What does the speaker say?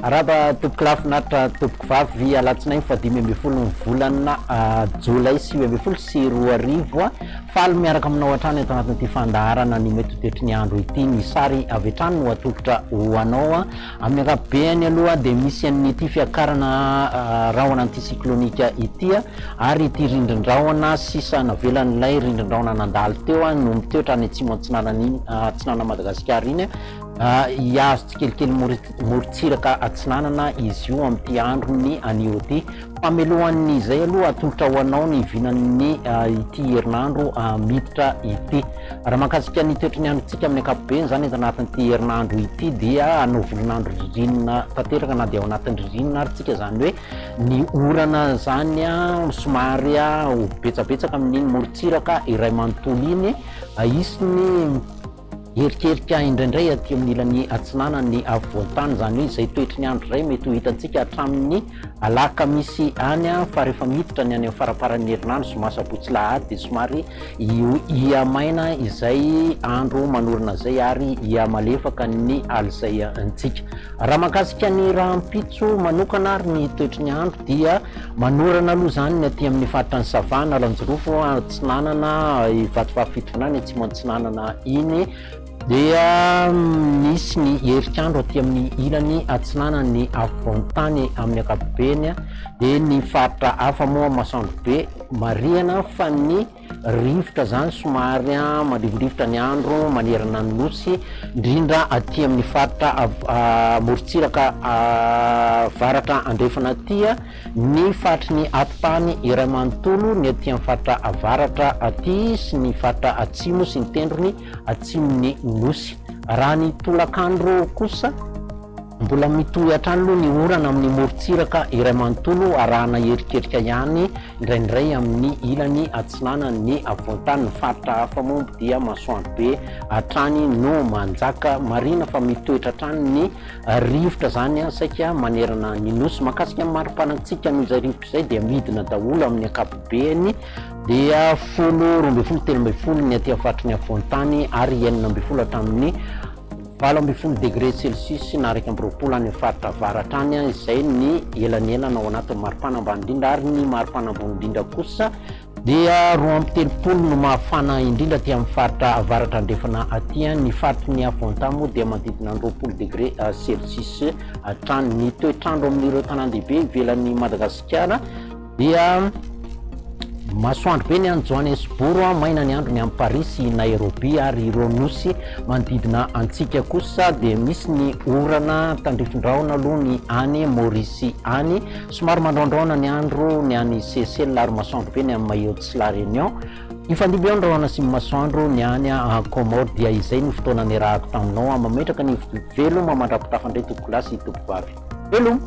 Araba tompoko lafinaritra tompoko vavy alatsinainy fa 5 ny volana Jolay 2020 sy 2020 faly miaraka aminao hatrany eto anatin'ity fandaharana ny mety toetry ny andro ity ny sary avy hatrany no atolotra ho anao amin'ny ankapobeny aloha dia misy an'ity fiakarana rahona anticyclonika ity ary ity rindrin-drahona sisa navelan'ilay rindrin-drahona nandalo teo no mitoetra any atsimo antsinana Madagasikara iny iazo tsikelikely morotsiraka atsinanana izy io amin'ity andro ny anio ty famelohan'ny zay aloha atolotra ho anao ny vinan'ny ity herinandro miditra ity raha mahakasika ny toetry ny androntsika amin'ny ankapobeny zany eto anatin'ity herinandro ity dia anao volinandro ririnina tanteraka na dia ao anatin'ny ririnina ary tsika zany hoe ny orana zany somary ho betsabetsaka amin'iny morotsiraka iray manontolo iny isy ny herikerika indraindray aty amin'ny ilany atsinana ny avoantany zany hoe izay toetry ny andro ray mety ho hitantsika hatramin'ny alakamisy any fa rehefa miditra ny any amin'ny faraparan'ny herinandro somasabotsy lahady dia somary iamaina izay andro manorina zay ary iamalefaka ny alizay antsika raha mahakasika ny rahampitso manokana ary ny toetry ny andro dia manorana aloha zany ny aty amin'ny faritra ny savana lanjorofo atsinanana vatovafitrana ny atsimo antsinanana iny dia misy ny herikandro aty amin'ny ilany atsinana ny avoantany amin'ny ankapobeny dia ny faritra hafa moa masoandro be mariana fa ny rivotra zany somary malivorivotra ny andro manerana ny nosy indrindra aty amin'ny faritra morotsiraka varatra andrefana aty ny faritry ny atipany iray manontolo ny aty amin'ny faritra avaratra aty sy ny faritra atsimo sy ny tendrony atsimony nosy raha ny tolakandro kosa mbola mitohy hatrany aloha ny orana amin'ny morotsiraka iray manontolo arahana herikerika ihany indraindray amin'ny ilany atsinana ny avoantany ny faritra hafa moa dia masoandro be hatrany no manjaka marina fa mitoetra hatrany ny rivotra zany saika manerana ny nosy mahakasika ny marim-panantsika noho izay rivotra izay dia midina daholo amin'ny ankapobeny dia 12 ny aty afaritry ny avoantany ary 9 hatramin'ny 20 degré celsius na araiky ambiroapolo any faritra avaratany izay ny elanelana ao anatin'ny maripana ambany indrindra ary ny maripana ambony indrindra kosa dia 23 no mafana indrindra ty amin'ny faritra avaratra andrefana aty ny faritry ny avoantany moa dia manodidina 20 degré celsius hatrany ny toetrandro amin'ireo tanàn-dehibe ivelan'ny Madagasikara dia masoandro be ny any Johannesburg maina ny andro ny amin'ny Paris sy Nairobi ary ireo nosy manodidina antsika kosa dia misy ny orana tandrifin-drahona aloha ny any Maurice any somary mandraondraona ny andro ny any Seychelles ary masoandro be ny amin'ny Mayotte sy La Réunion ifandimby eo ny rahona sy masoandro ny any Comore dia izay ny fotoana ny rahako taminao mametraka ny velo mamandrapitafandray tompoko lasy tompoko vavy velom